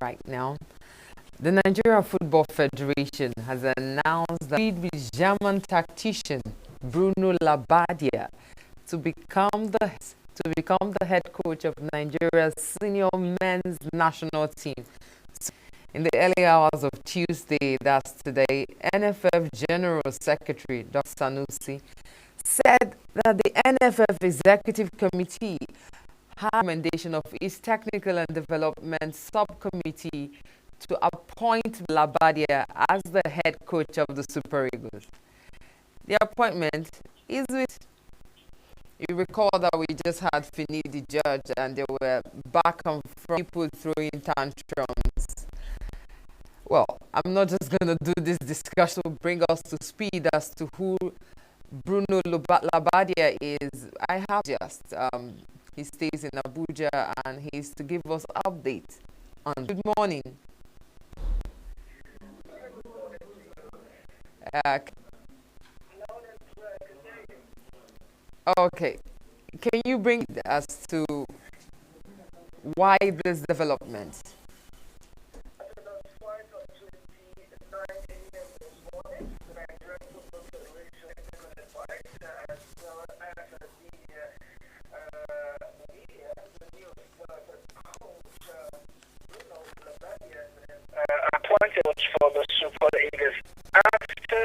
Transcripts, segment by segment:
right now. The Nigeria Football Federation has announced that it with German tactician Bruno Labbadia to become the head coach of Nigeria's senior men's national team. In the early hours of Tuesday, that's today, NFF General Secretary Dr. Sanusi said that the NFF Executive Committee had a recommendation of its Technical and Development Subcommittee to appoint Labadia as the head coach of the Super Eagles. The appointment is with, you recall that we just had Fini the judge and they were back and forth, people throwing tantrums. Well, I'm not just going to do this discussion to bring us to speed as to who Bruno Labadia is. I have just, he stays in Abuja and he's to give us updates on. Good morning. Okay, can you bring us to why this development? Appointed for the Super Eagles after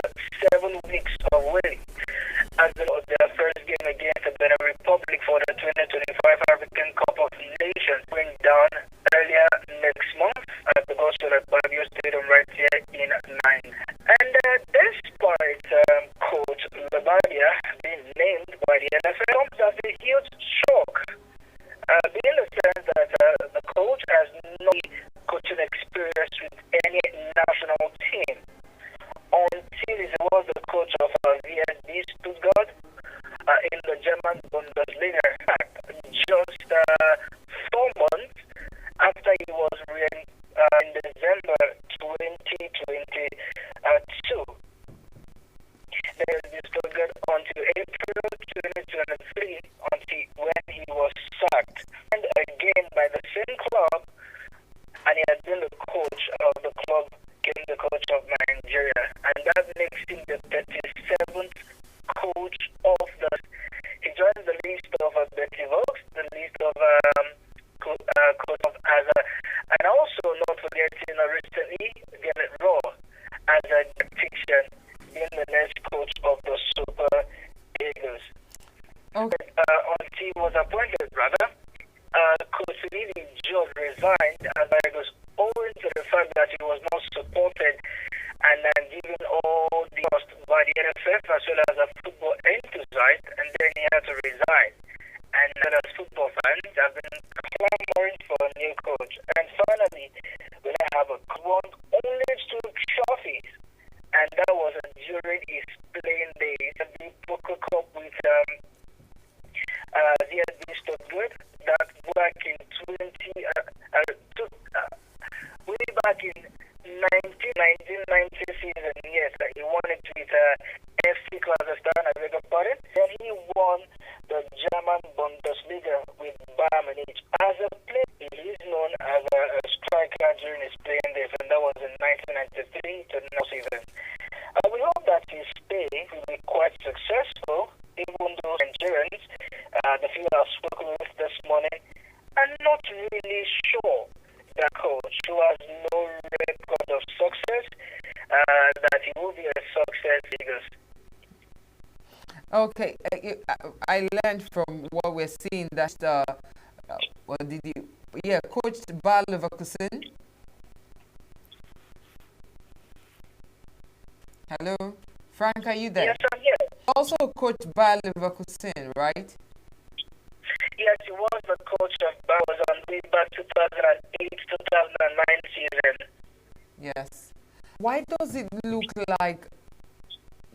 7 weeks of waiting as their first game against the Benin Republic for the 2025 African Cup of Nations going down earlier next month at the Gospel at Baguio Stadium right here in Nine. And despite Coach Labadia being named by the NFL, comes as a huge shock, being the sense that the coach has no coaching experience with any national team until he was the coach of VSB Stuttgart in the German Bundesliga. In fact, just 4 months after he was in December 2022, there was Stuttgart until April 2023 until when he was sacked, and again by the same club, and he had been the coach of the club, became the coach of Nigeria, and that makes him the 37th coach of the. He joins the list of Betty Vogts, the list of coach of Azar, and also not forgetting recently Gannett Raw as a tactician being the next coach of the Super Eagles. Okay. Until he was appointed, rather, Coach Lily George resigned as I was owing to the fact that he was not supported and given all the trust by the NFF as well as a football enthusiast, and then he had to resign. And as football fans have been clamoring for a new coach. And finally, we have a won only 2 trophies, and that was during his playing days at the Poker Cup with VSB Stuttgart. That back in way back in 1990 season, yes, he won it with FC Kazakhstan, I beg your pardon. Then he won the German Bundesliga with Bayern Munich. As a player, he is known as a striker during his playing days, and that was in 1993 to now season. We hope that his stay will be quite successful, even though Nigerians, the few I've spoken with this morning, are not really sure that coach who has no record of success, that he will be a success because. Okay, I learned from what we're seeing that Coach Bayer Leverkusen. Hello, Frank, are you there? Yes, I'm here. Also, Coach Bayer Leverkusen, right? Yes, he was the coach of Bowers on way back 2008-2009 season. Yes. Why does it look like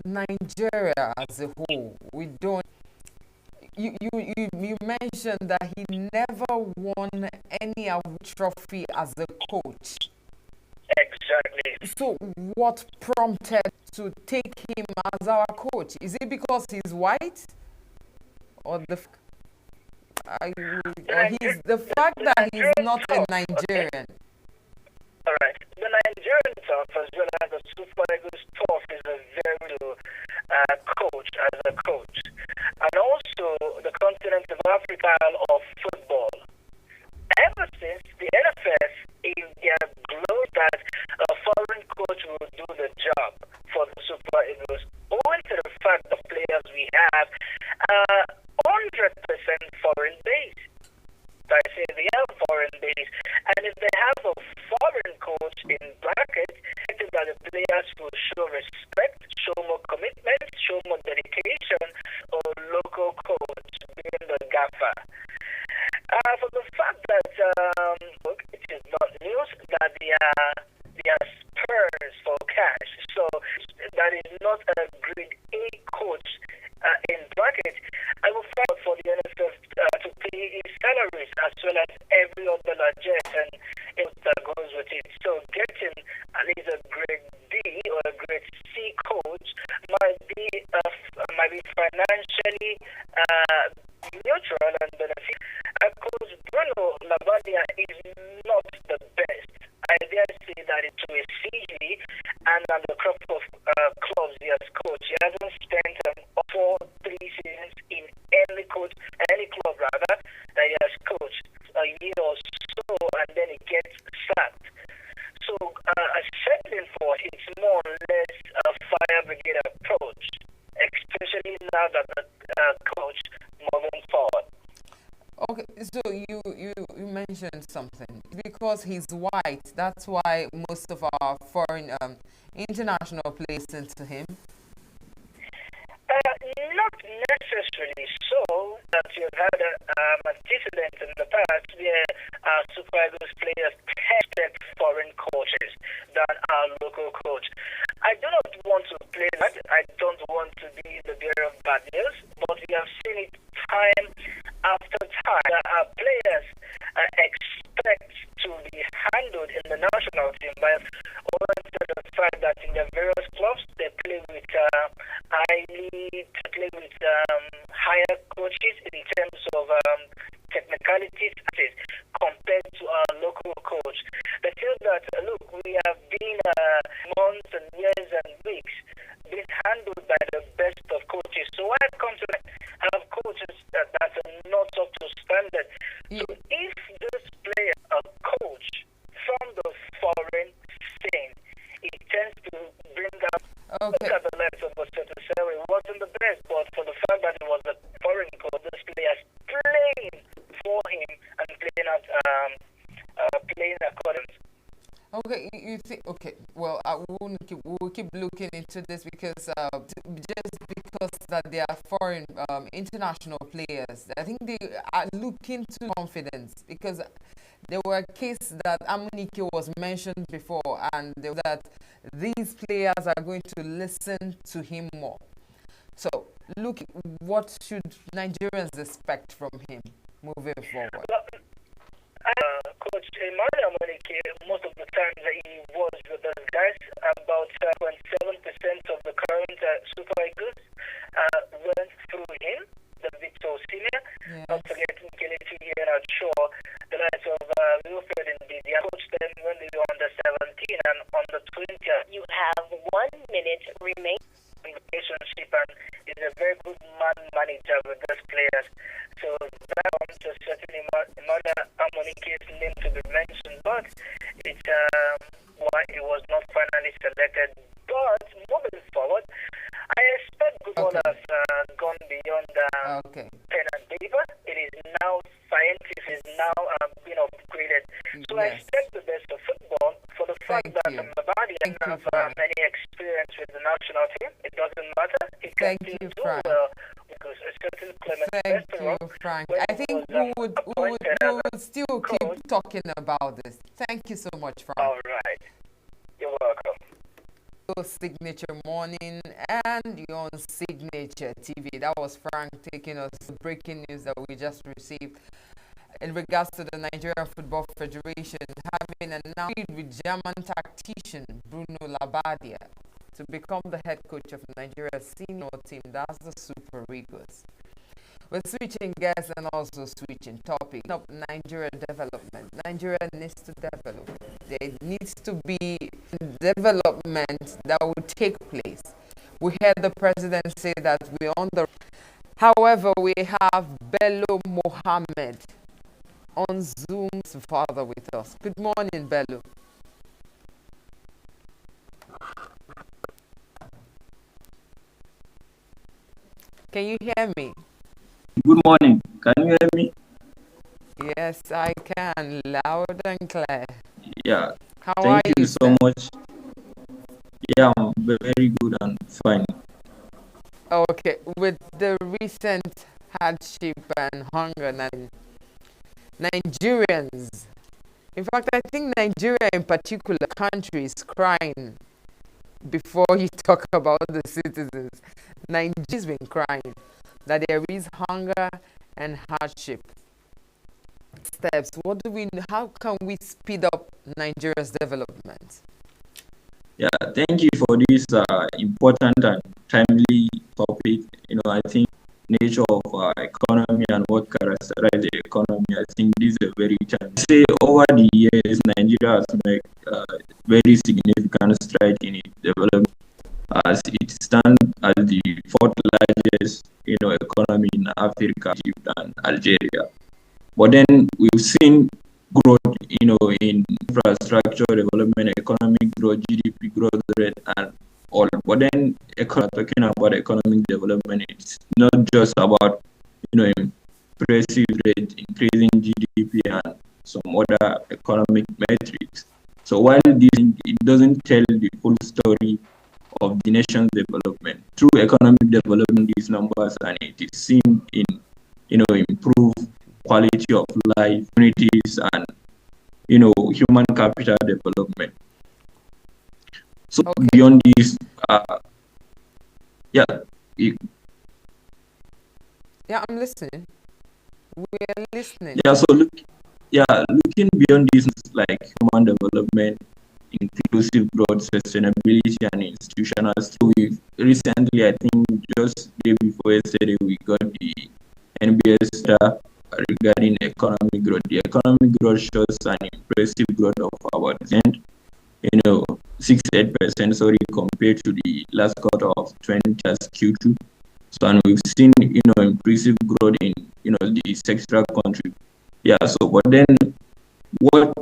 Nigeria as a whole, we don't? You mentioned that he never won any trophy as a coach. Exactly. So, what prompted to take him as our coach? Is it because he's white, or the fact that he's not a Nigerian? Nigerian staff as well as the Super Eagles staff is a very coach as a coach, and also the continent of Africa of football. Ever since the NFF in their glory that a foreign coach will do the job for the Super Eagles, owing to the fact the players we have are 100% foreign based. I say they are foreign based, and if they have a foreign coach in brackets, it is that the players will show respect, show more commitment, show more dedication, or local coach being the gaffer. For the fact that look, it is not news that they are spurs for cash, so that is not a grade A coach in brackets. I will fight for the NFF to pay his salaries as well as every other largesse and that goes with it. So getting at least a grade D or a grade C coach might be financially neutral and beneficial. Coach Bruno Labbadia is not the best. I dare say that it's a CG and on the crop of clubs he has coached. He hasn't spent 3 seasons in any club rather that he has coached a year or so, and then he gets sacked. So settling for it's more or less a fire brigade approach, especially now that the coach moving forward. Okay, so you mentioned something. Because he's white, that's why most of our foreign international players into him. Not necessarily so. That you've had antecedents in the past where Super Eagles players tested foreign coaches than our local coach. I do not want to play that. I don't want to be the bearer of bad news, but we have seen it time after time that our players expect to be handled in the national team by owing to the fact that in their various clubs they play with higher coaches in terms of technicalities compared to our local coach. They feel that look, we have been months and years and weeks being handled by the best of coaches. So why come to have coaches that are not up to standard? So if this player, a coach from the foreign scene, it tends to bring up look at the likes of Osetuseri. It wasn't the best, but for the fact that it was a foreign coach, this player is playing for him and playing according. Okay, you think? Okay, well, we'll keep looking into this because just because that they are foreign international players, I think they are looking to confidence because there were cases that Amunike was mentioned before, and that these players are going to listen to him more. So, look, what should Nigerians expect from him moving forward? Coach Emmanuel Amunike, most of the time that he was with those guys, about 7% of the current Super Eagles went through him, the Victor Senior. Yes. Not forgetting Kelechi here at Shaw, the likes of Wilfred and Didi. I coached them when they were under 17 and under 20. You have 1 minute remaining. Relationship and is a very good manager with those players. So that comes to certainly Emmanuel Amunike's name to be mentioned, but it's why he was not finally selected. But moving forward, I expect football has gone beyond pen and paper. It is now scientists is now being upgraded. So I expect the best of football for the fact that Labbadia doesn't have any experience with the national team. It doesn't matter. It can do well because a certain Clement Thank you, Frank. I think we would still keep talking about this. Thank you so much, Frank. All right. You're welcome. Signature Morning and your own Signature TV. That was Frank taking us the breaking news that we just received in regards to the Nigerian Football Federation having announced with German tactician Bruno Labbadia to become the head coach of Nigeria's senior team. That's the Super Eagles. We're switching guests and also switching topic. Up Nigeria development. Nigeria needs to develop. There needs to be development that will take place. We heard the president say that we're on the. However, we have Bello Mohammed on Zoom's father with us. Good morning, Bello. Can you hear me? Good morning. Can you hear me? Yes, I can, loud and clear. Yeah. How Thank are you you, so sir? much. Yeah, I'm very good and fine. Okay, with the recent hardship and hunger, Nigerians, in fact, I think Nigeria in particular, country is crying before you talk about the citizens. Nigeria's been crying that there is hunger and hardship. Steps. What do we? How can we speed up Nigeria's development? Yeah, thank you for this important and timely topic. I think nature of economy and what characterizes the economy. I think this is a very challenge. Say over the years, Nigeria has made very significant stride in its development, as it stands as the fourth largest, economy in Africa, Egypt and Algeria. But then we've seen growth, in infrastructure development, economic growth, GDP growth rate, and all. But then, talking about economic development, it's not just about, impressive rate, increasing GDP, and some other economic metrics. So while this, it doesn't tell the full story of the nation's development. Through economic development, these numbers, and it is seen in, improve quality of life, communities, and human capital development. So Okay. beyond this, yeah, Yeah, I'm listening. We're listening. yeah. So looking beyond this, like human development, inclusive growth, sustainability, and institutional. So we recently, I think, just day before yesterday, we got the NBS star regarding economic growth. The economic growth shows an impressive growth of about 6-8%, sorry, compared to the last quarter of 20 as Q2. So, and we've seen, impressive growth in, the sectoral country. Yeah, so, but then what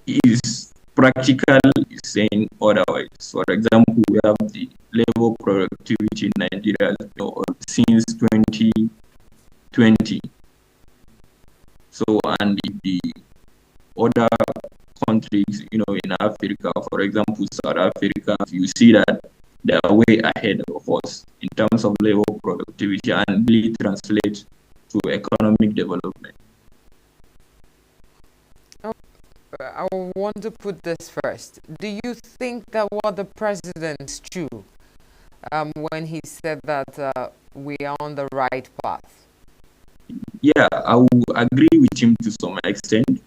is practical is saying otherwise. For example, we have the labor productivity in Nigeria, since 2020. So, and the other countries, in Africa, for example, South Africa, you see that they are way ahead of us in terms of labor productivity and really translate to economic development. I want to put this first. Do you think that what the president's true when he said that we are on the right path? Yeah, I will agree with him to some extent,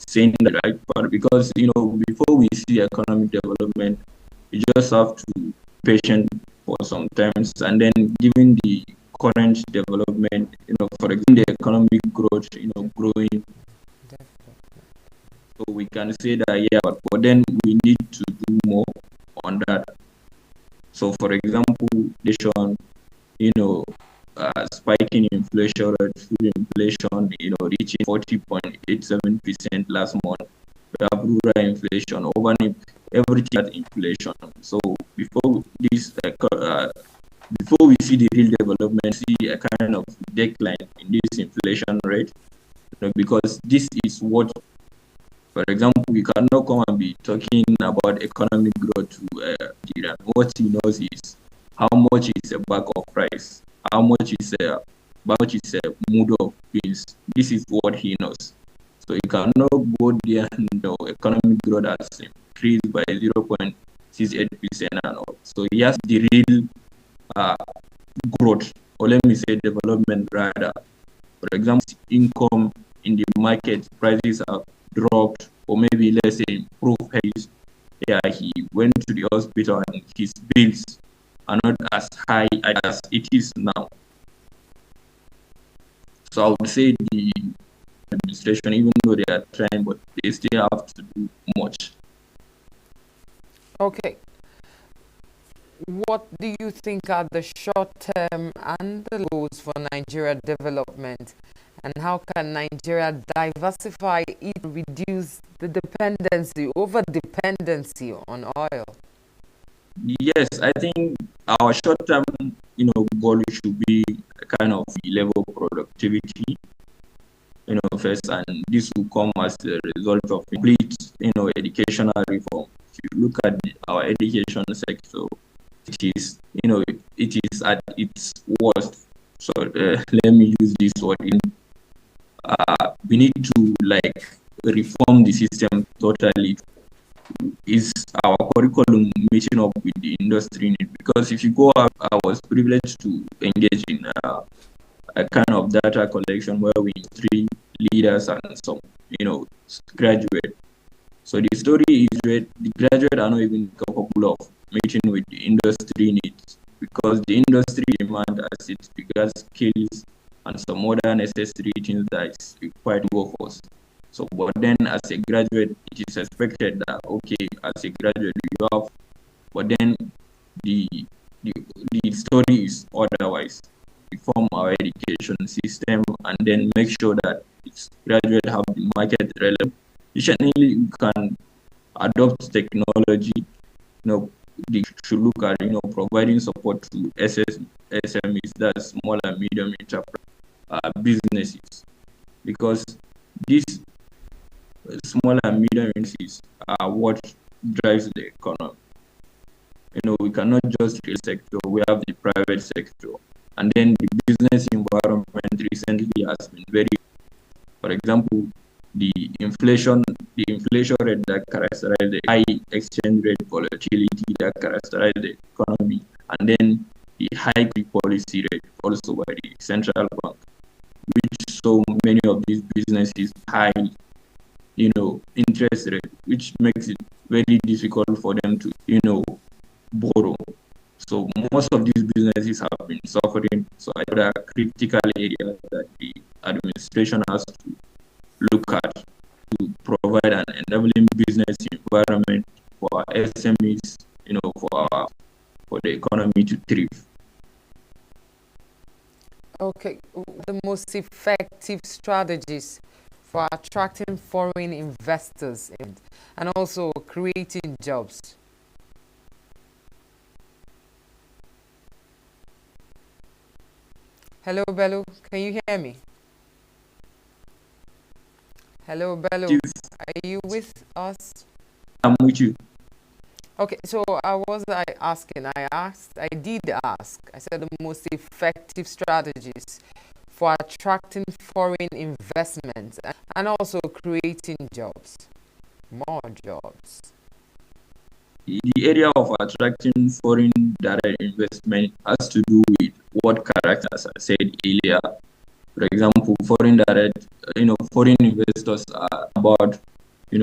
saying the right part, because before we see economic development, you just have to be patient for some times, and then given the current development, for example, the economic growth, growing, so we can say that, yeah, but then we need to do more on that. So, for example, nation, spiking inflation rate, food inflation, reaching 40.87% last month. We have rural inflation, urban, everything at inflation. So before this, before we see the real development, see a kind of decline in this inflation rate, because this is what, for example, we cannot come and be talking about economic growth to Nigeria. What he knows is how much is a bag of rice, how much is a mood of beans. This is what he knows. So you cannot go there and economic growth has increased by 0.68% and all. So he has the real growth, or let me say development rather. For example, income in the market, prices have dropped, or maybe let's say improved. Yeah, he went to the hospital and his bills are not as high as it is now. So I would say the administration, even though they are trying, but they still have to do much. Okay, what do you think are the short term and the goals for Nigeria development? And how can Nigeria diversify it to reduce the dependency, over dependency on oil? Yes, I think our short-term, goal should be a kind of level productivity, first, and this will come as a result of complete, educational reform. If you look at our education sector, it is, it is at its worst. So let me use this word. We need to reform the system totally. Is our curriculum meeting up with the industry need? Because if you go out, I was privileged to engage in a kind of data collection where we three leaders and some, graduate. So the story is that the graduate are not even capable of meeting with the industry needs because the industry demand as it regards skills and some other necessary things that is required workforce. So, but then as a graduate, it is expected that okay, as a graduate you have, but then the the story is otherwise. Reform our education system and then make sure that its graduates have the market relevant. Additionally, you can adopt technology. They should look at providing support to SMEs, that's small and medium enterprise businesses, because these small and medium businesses are what drives the economy. We cannot just real sector, we have the private sector. And then the business environment recently has been very, for example, the inflation rate that characterizes the high exchange rate volatility that characterizes the economy, and then the high policy rate also by the central bank, which so many of these businesses high, interest rate, which makes it very difficult for them to, borrow. So most of these businesses have been suffering. So I think a critical area that the administration has to look at to provide an enabling business environment for our SMEs, for the economy to thrive. Okay, the most effective strategies for attracting foreign investors and also creating jobs. Hello, Bello. Can you hear me? Hello, Bello. Are you with us? I'm with you. Okay, so I did ask. I said the most effective strategies for attracting foreign investments and also creating jobs, more jobs. The area of attracting foreign direct investment has to do with what characters I said earlier. For example, foreign investors are about,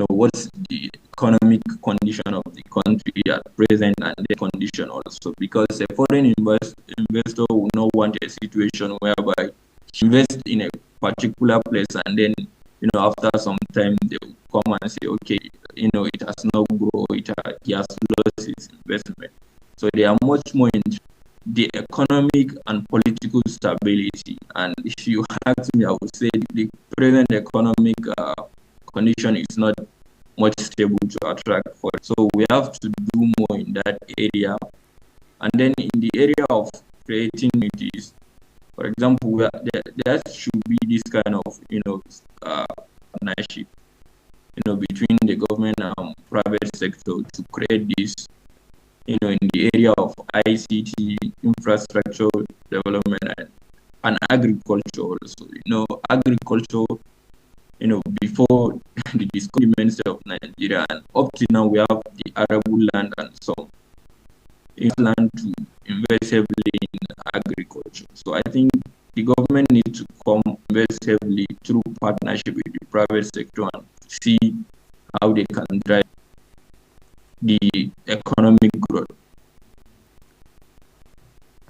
what's the economic condition of the country at present and the condition also. Because a foreign investor will not want a situation whereby he invests in a particular place and then, after some time they will come and say, okay, it has not grown, he has lost his investment. So they are much more in the economic and political stability. And if you ask me, I would say the present economic condition is not much stable to attract for it. So we have to do more in that area. And then in the area of creating communities, for example, there should be this kind of partnership, between the government and private sector to create this, in the area of ICT, infrastructure development, and agriculture also. Agriculture, before the discovery of Nigeria, and up to now we have the arable land and so land to invest heavily in agriculture. So I think the government needs to come invest heavily through partnership with the private sector and see how they can drive the economic growth.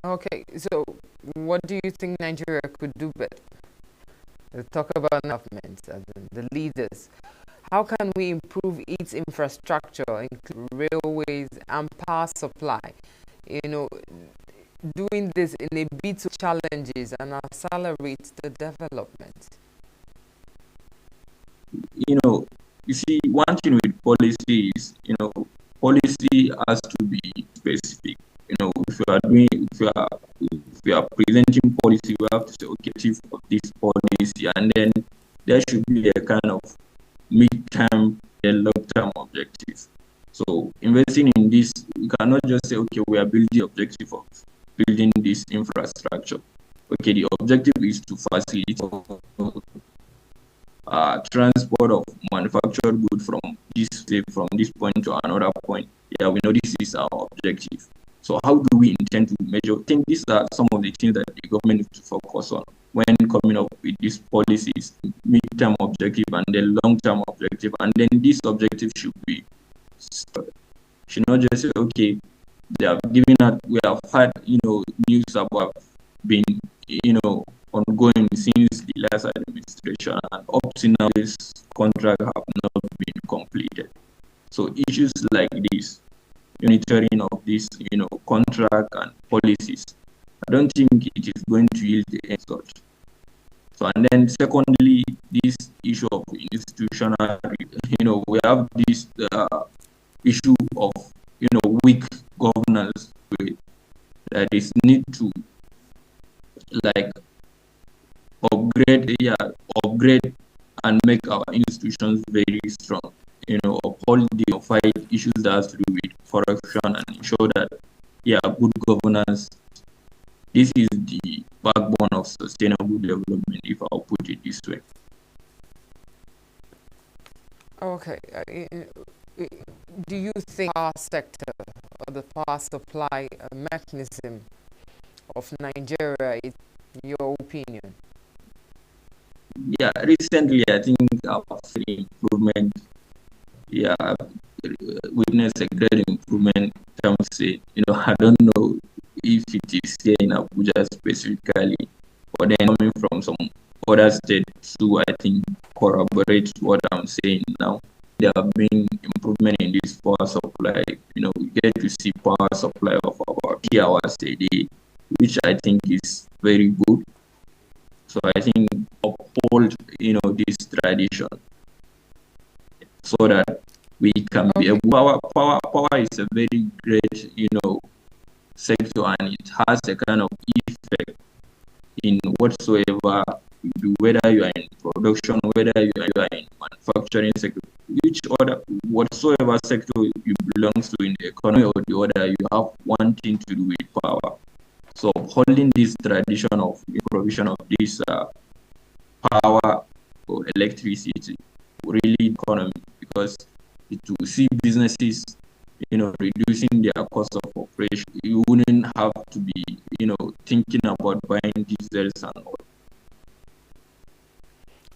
Okay, so what do you think Nigeria could do better? Let's talk about government, the leaders. How can we improve its infrastructure, including railways and power supply? You know, doing this in a bit of challenges and accelerate the development. You see, one thing with policy is, policy has to be specific. If you are presenting policy, we have to say objective of this policy, and then there should be a kind of mid-term and long-term objective. So investing in this, you cannot just say, okay, we are building the objective of building this infrastructure. Okay, the objective is to facilitate transport of manufactured goods from this point to another point. Yeah, we know this is our objective. So how do we intend to measure? I think these are some of the things that the government needs to focus on when coming up with these policies, mid-term objective and then long-term objective. And then this objective should not just say, okay, they have given out, we have had, news about being, ongoing since the last administration, and up to now this contract have not been completed. So issues like this, monitoring of this, contract and policies, I don't think it is going to yield the end result. So, and then secondly, this issue of institutional, we have this issue of, weak governance that is need to upgrade and make our institutions very strong. Uphold the fight issues that has to do with corruption and ensure that, good governance. This is the backbone of sustainable development, if I'll put it this way. Okay. Do you think power sector or the power supply mechanism of Nigeria is your opinion? Yeah, recently I think I've seen improvement. Yeah, I've witnessed a great improvement in terms of, I don't know if it is here in Abuja specifically, but then coming from some other states who I think corroborate what I'm saying now. There have been improvement in this power supply. We get to see power supply of about 3 hours a day, which I think is very good. So I think uphold, this tradition so that we can be able. Power is a very great, sector, and it has a kind of effect in whatsoever you do, whether you are in production, whether you are in manufacturing sector, whatsoever sector you belong to in the economy or the other, you have one thing to do with power. So holding this tradition of the provision of this power or electricity really economy, because it will see businesses reducing their cost of operation. You wouldn't have to be thinking about buying diesels and all.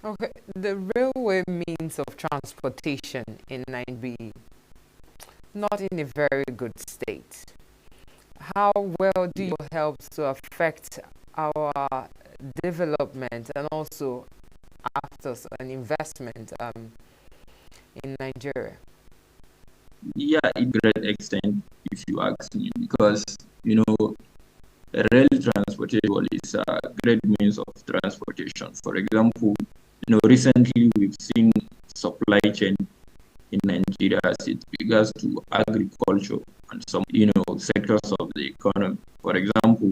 Okay, the railway means of transportation in Nigeria not in a very good state. How well do you help to affect our development and also actors and investment in Nigeria? Yeah, in great extent, if you ask me, because rail transportation is a great means of transportation. For example, recently we've seen supply chain in Nigeria as it regards to agriculture and some, sectors of the economy. For example,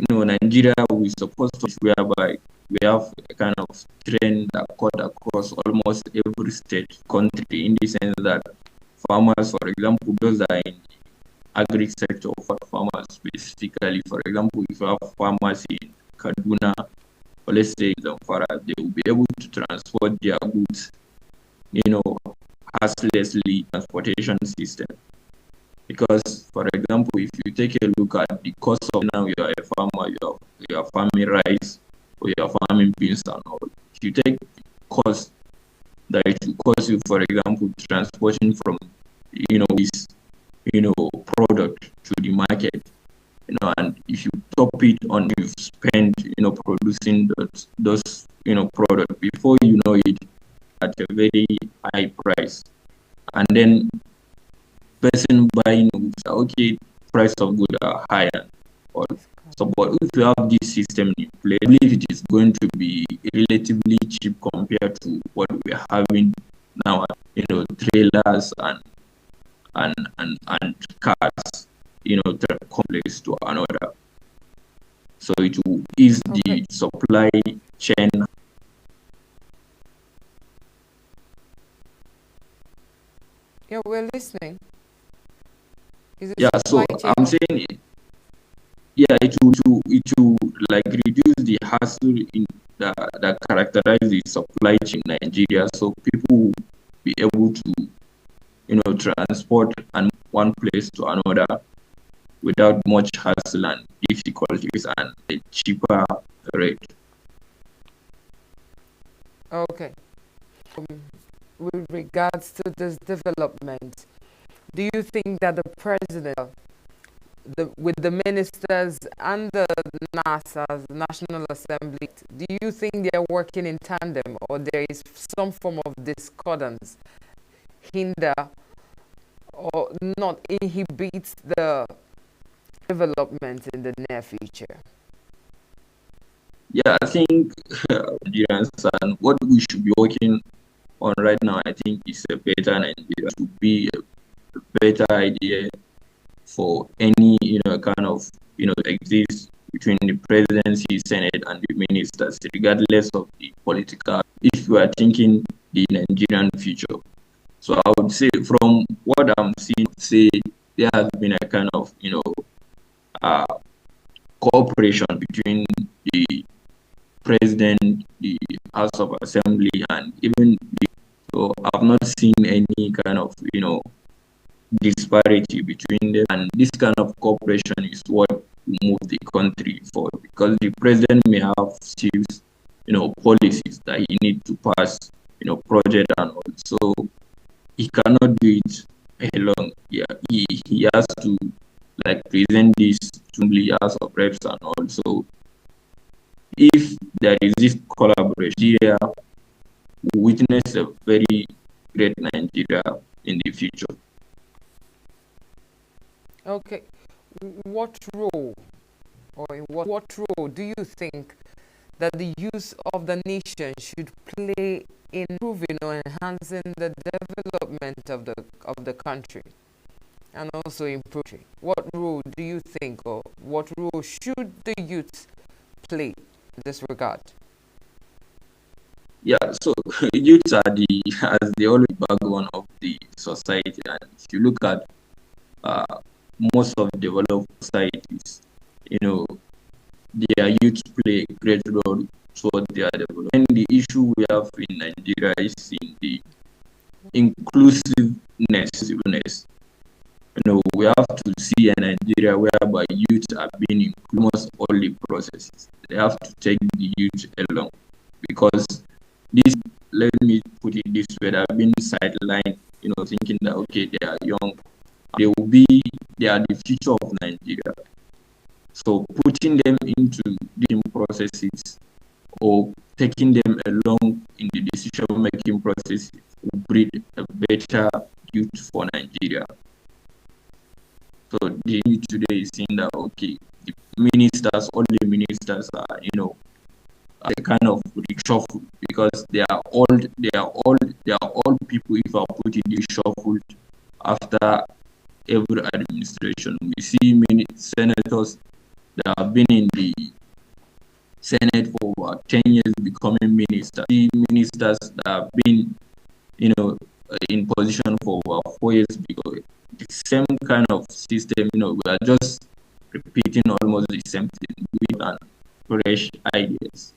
Nigeria, we're supposed to, whereby we have a kind of trend that cut across almost every state, country, in the sense that farmers, for example, those that are in the agri sector, for farmers specifically, for example, if you have farmers in Kaduna, or let's say in Zamfara, they will be able to transport their goods, hasslessly transportation system. Because, for example, if you take a look at the cost of, now you are a farmer, you are farming rice, or you are farming beans and all. If you take cost that it will cost you, for example, transporting from, this, product to the market, and if you top it on, you've spent, producing those, product, before you know it, at a very high price, and then person buying goods, okay, price of goods are higher. Or so, but if you have this system in place, I believe it is going to be relatively cheap compared to what we are having now. Trailers and cars, complex to another. So it will ease the supply chain. Yeah, we're listening. Yeah, so I'm saying, yeah, it will like reduce the hassle in that characterize the supply chain in Nigeria, so people will be able to transport and one place to another without much hassle and difficulties and a cheaper rate. Okay. With regards to this development, do you think that the president, with the ministers and the NASA's National Assembly, do you think they are working in tandem, or there is some form of discordance, hinder, or not inhibits the development in the near future? Yeah, I think Nigerians, and what we should be working on right now, I think, is a better Nigeria. To be a better idea for any kind of exist between the presidency, senate, and the ministers, regardless of the political. If you are thinking the Nigerian future, so I would say from what I'm seeing, say there has been a kind of cooperation between the president, the House of Assembly, and even so I've not seen any kind of disparity between them, and this kind of cooperation is what will move the country forward, because the president may have still policies that he needs to pass project and all, so he cannot do it alone. Yeah, he has to present this to the House of Reps and all. So if there is this collaboration, Nigeria will witness a very great Nigeria in the future. Okay, what role, or in what role do you think that the youth of the nation should play in improving or enhancing the development of the country, and also improving? What role do you think, or what role should the youth play in this regard? Yeah, so youths are the always backbone of the society, and if you look at most of developed societies, their youth play a great role toward their development. And the issue we have in Nigeria is in the inclusiveness. We have to see a Nigeria whereby youth are being in almost all the processes. They have to take the youth along, because this, let me put it this way, they have been sidelined, thinking that okay, they are young, they are the future of Nigeria. So putting them into the processes or taking them along in the decision-making process will breed a better youth for Nigeria. So the youth today is seeing that okay, the ministers, all the ministers are, a kind of reshuffled, because they are all people if are put in reshuffled after every administration. We see many senators that have been in the Senate for about 10 years becoming ministers. We see ministers that have been, in position for about 4 years, because the same kind of system, we are just repeating almost the same thing with fresh ideas.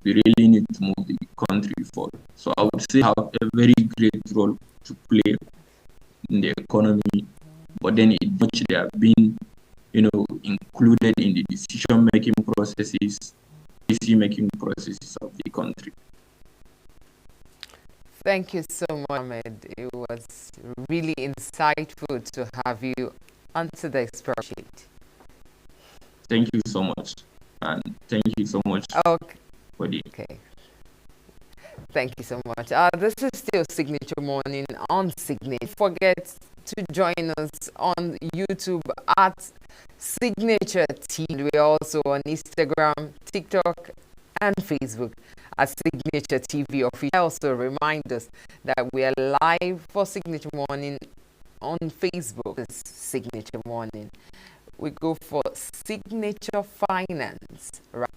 We really need to move the country forward. So I would say have a very great role to play in the economy, but then they have been, included in the decision-making processes, policy-making processes of the country. Thank you so much, Ahmed. It was really insightful to have you on today's project. Thank you so much, and thank you so much. Okay. For the Okay. Thank you so much. This is still Signature Morning on Signature. Don't forget to join us on YouTube at Signature TV. We're also on Instagram, TikTok, and Facebook at Signature TV Official. I also remind us that we are live for Signature Morning on Facebook. It's Signature Morning. We go for Signature Finance. Right.